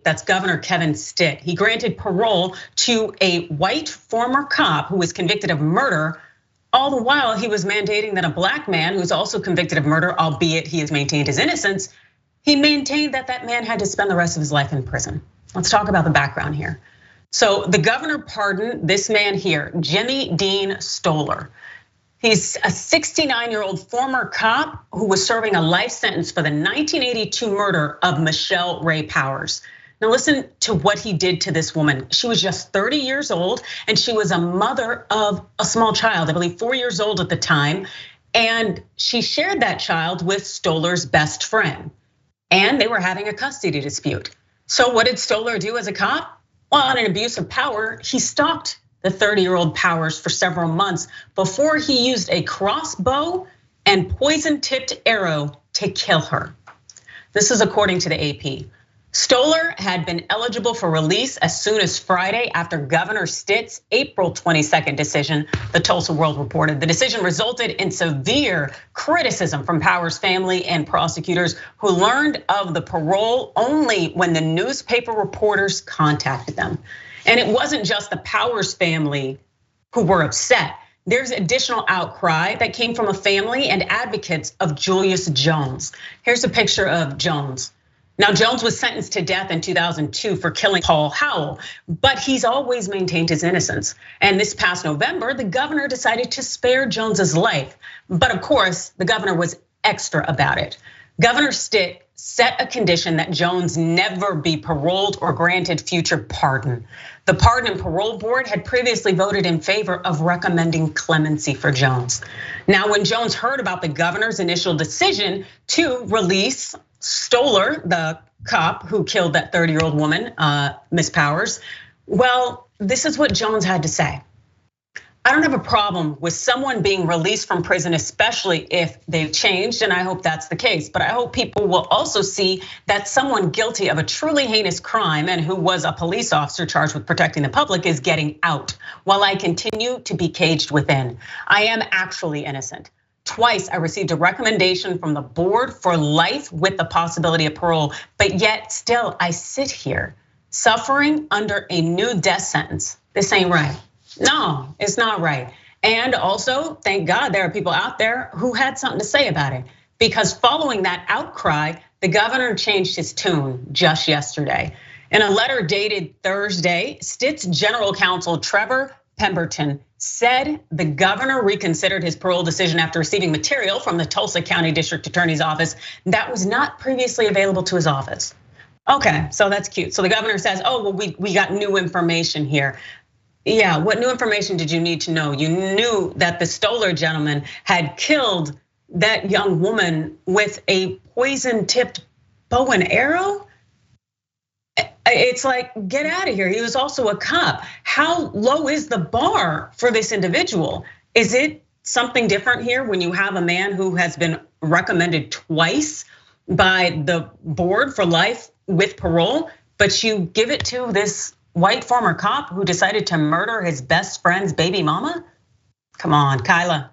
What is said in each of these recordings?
That's Governor Kevin Stitt. He granted parole to a white former cop who was convicted of murder. All the while, he was mandating that a black man who's also convicted of murder, albeit he has maintained his innocence, he maintained that that man had to spend the rest of his life in prison. Let's talk about the background here. So the governor pardoned this man here, Jimmie Dean Stohler. He's a 69-year-old former cop who was serving a life sentence for the 1982 murder of Michelle Ray Powers. Now listen to what he did to this woman. She was just 30 years old and she was a mother of a small child, I believe 4 years old at the time. And she shared that child with Stohler's best friend. And they were having a custody dispute. So what did Stohler do as a cop? Well, on an abuse of power, he stalked the 30-year-old Powers for several months before he used a crossbow and poison-tipped arrow to kill her. This is according to the AP. Stohler had been eligible for release as soon as Friday after Governor Stitt's April 22nd decision, the Tulsa World reported. The decision resulted in severe criticism from Powers' family and prosecutors who learned of the parole only when the newspaper reporters contacted them. And it wasn't just the Powers family who were upset. There's additional outcry that came from a family and advocates of Julius Jones. Here's a picture of Jones. Now, Jones was sentenced to death in 2002 for killing Paul Howell, but he's always maintained his innocence. And this past November, the governor decided to spare Jones's life. But of course, the governor was extra about it. Governor Stitt set a condition that Jones never be paroled or granted future pardon. The Pardon and Parole Board had previously voted in favor of recommending clemency for Jones. Now, when Jones heard about the governor's initial decision to release Stohler, the cop who killed that 30-year-old woman, Miss Powers, well, this is what Jones had to say. I don't have a problem with someone being released from prison, especially if they've changed, and I hope that's the case. But I hope people will also see that someone guilty of a truly heinous crime and who was a police officer charged with protecting the public is getting out, while I continue to be caged within. I am actually innocent. Twice I received a recommendation from the board for life with the possibility of parole, but yet still I sit here suffering under a new death sentence. This ain't right. No, it's not right. And also, thank God there are people out there who had something to say about it, because following that outcry, the governor changed his tune just yesterday. In a letter dated Thursday, Stitt's general counsel, Trevor Pemberton, said the governor reconsidered his parole decision after receiving material from the Tulsa County District Attorney's office that was not previously available to his office. Okay, so that's cute. So the governor says, well, we got new information here. Yeah, what new information did you need to know? You knew that the Stohler gentleman had killed that young woman with a poison-tipped bow and arrow? It's like, get out of here. He was also a cop. How low is the bar for this individual? Is it something different here when you have a man who has been recommended twice by the board for life with parole, but you give it to this white former cop who decided to murder his best friend's baby mama? Come on, Kyla.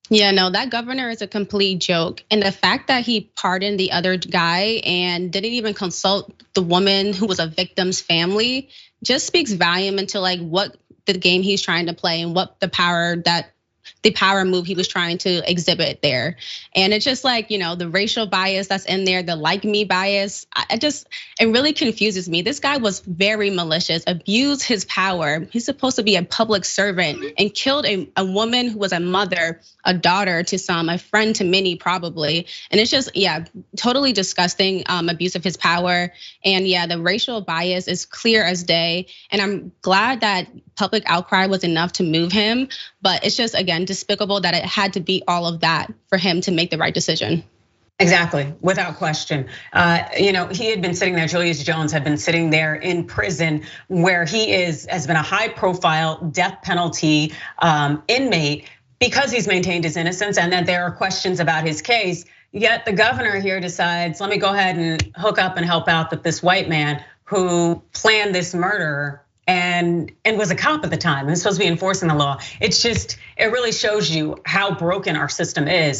Yeah, no, that governor is a complete joke. And the fact that he pardoned the other guy and didn't even consult the woman who was a victim's family just speaks volume into like what the game he's trying to play and what the power move he was trying to exhibit there. And it's just like, the racial bias that's in there, the like me bias, it really confuses me. This guy was very malicious, abused his power. He's supposed to be a public servant and killed a woman who was a mother, a daughter to some, a friend to many probably. And it's just, totally disgusting abuse of his power. And the racial bias is clear as day. And I'm glad that public outcry was enough to move him, but it's just, again, despicable that it had to be all of that for him to make the right decision. Exactly, without question. He had been sitting there, Julius Jones had been sitting there in prison where he has been a high profile death penalty inmate because he's maintained his innocence and that there are questions about his case. Yet the governor here decides, let me go ahead and hook up and help out this white man who planned this murder and was a cop at the time and was supposed to be enforcing the law. It really shows you how broken our system is.